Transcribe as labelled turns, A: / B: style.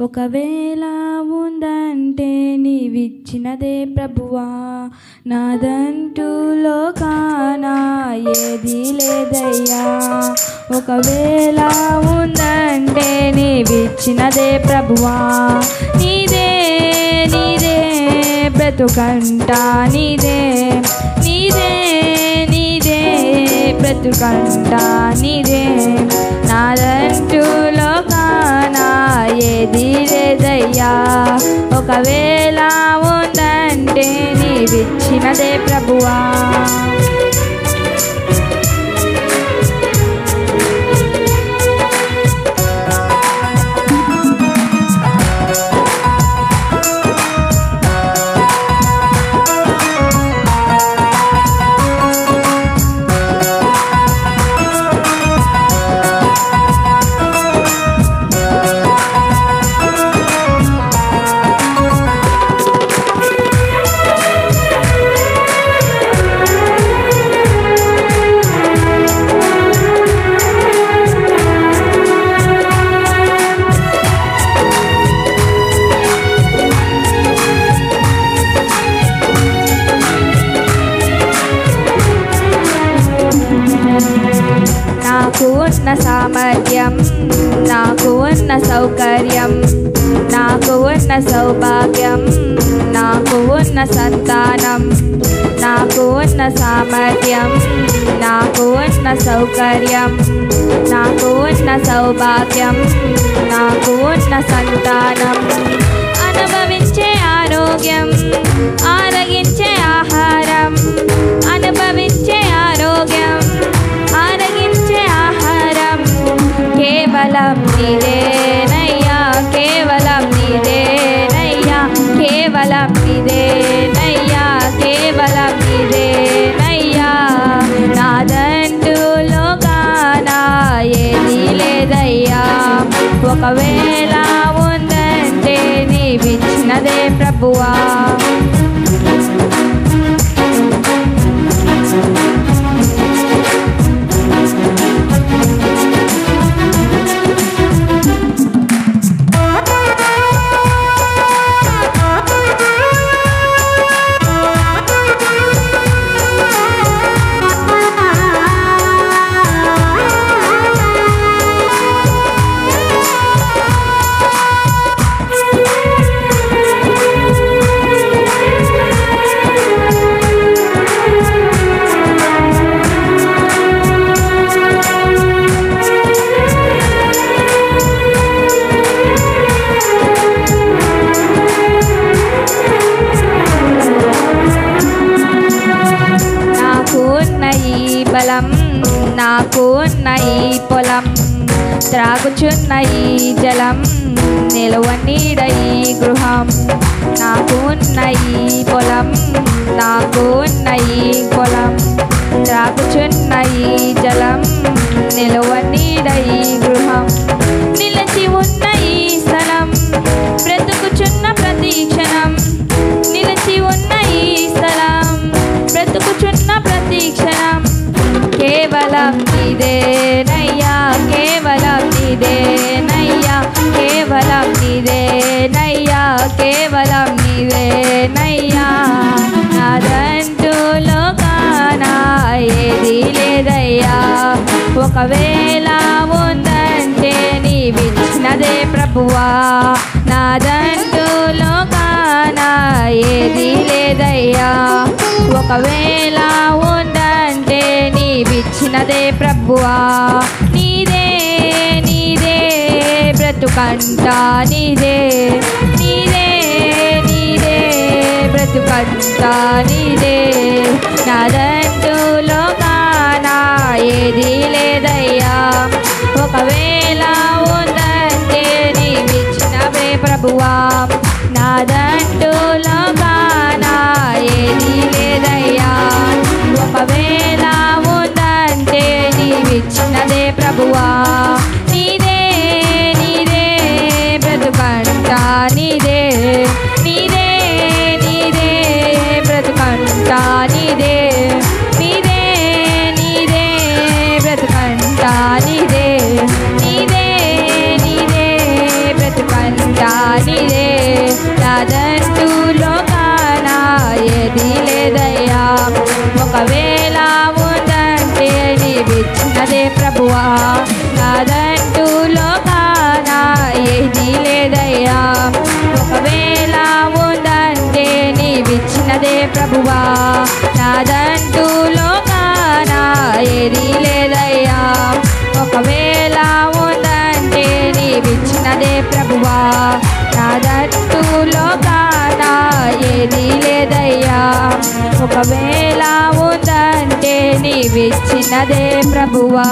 A: ఒకవేళ ఉందంటే నీవిచ్చినదే ప్రభువా, నాదంటూ లోకాన ఏది లేదయ్యా. ఒకవేళ ఉందంటే నీవిచ్చినదే ప్రభువా, నీదే నీదే బ్రతుకంటా, నీదే నీదే నీదే బ్రతుకంటా, నీదే నాదంటూ లోకాన ఏది లేదయ్యా. ఒకవేళ ఉందంటే నీవిచ్చినదే ప్రభువా. నాకు ఉన్న సామర్థ్యం, నాకు ఉన్న సౌకర్యం, నాకు ఉన్న సౌభాగ్యం, నాకు ఉన్న సంతానం, నాకు ఉన్న సామర్థ్యం, నాకు ఉన్న సౌకర్యం, నాకు ఉన్న సౌభాగ్యం, నాకు ఉన్న సంతానం, అనుభవించే ఆరోగ్యం, ఆరగించే ఆహారం, అనుభవించే ఆరోగ్యం, ఆరగించే ఆహారం కేవలం నీదేనయ్యా, కేవలం నీదేనయ్యా, కేవలం నీదేనయ్యా, కేవలం నీదేనయ్యా. నాదంటూ లోకాన ఏది లేదయ్యా. ఒకవేళ ఉందంటే నీవిచ్చినదే ప్రభువా. బలం, నాకు ఉన్న ఈ పొలం, త్రాగుచున్న ఈ జలం, నిలువ నీడ ఈ గృహం. నాకు ఉన్న ఈ పొలం, నాకు ఉన్న ఈ పొలం, త్రాగుచున్న ఈ జలం, నిలువ నీడ ఈ గృహం. నిలిచి ఉన్న ఈ స్థలం, బ్రతుకుచున్న ప్రతి క్షణం, నిలిచి ఉన్న ఈ స్థలం, బ్రతుకుచున్న ప్రతి క్షణం కేవలం నీదేనయ్యా, కేవలం నీదేనయ్యా, కేవలం నీదేనయ్యా, కేవలం నీదేనయ్యా. నాదంటూ లోకాన ఏది లేదయ్యా. ఒకవేళ ఉందంటే నీవిచ్చినదే ప్రభువా, నాదంటూ లోకాన ఏది లేదయ్యా. ఒకవేళ ఉందంటే నీవిచ్చినదే ప్రభువా. నీదే నీదే బ్రతుకంటా, నీదే నీదే నీదే బ్రతుకంటా, నీదే నాదంటూ లోకాన ఏది లేదయ్యా. ఒకవేళ ఉందంటే నీవిచ్చినవే ప్రభువా, నాదంటూ లోకాన ఏది లేదయ్యా. ఒకవేళ ఉందంటే నీవిచ్చినదే ప్రభువా. నీదే నీదే బ్రతుకంటా, నీదే నీదే నీదే బ్రతుకంటా, నీదే నీదే నీదే బ్రతుకంటా, నీదే నీదే నీదే బ్రతుకంటా. దానిదే నాదంటూ లోకాన ఏది లేదయ్యా. ఒకవేళ ఉందంటే నీవిచ్చినదే ప్రభువా, నాదంటూ లోకాన ఏది లేదయ్యా. ఒకవేళ ఉందంటే నీవిచ్చినదే ప్రభువా, నాదంటూ లోకాన ఏది లేదయ్యా. ఒకవేళ ఉందంటే నీవిచ్చినదే ప్రభువా, నాదంటూ లోకాన ఏది లేదయ్యా. ఒకవేళ ఉందంటే నీవిచ్చినదే ప్రభువా.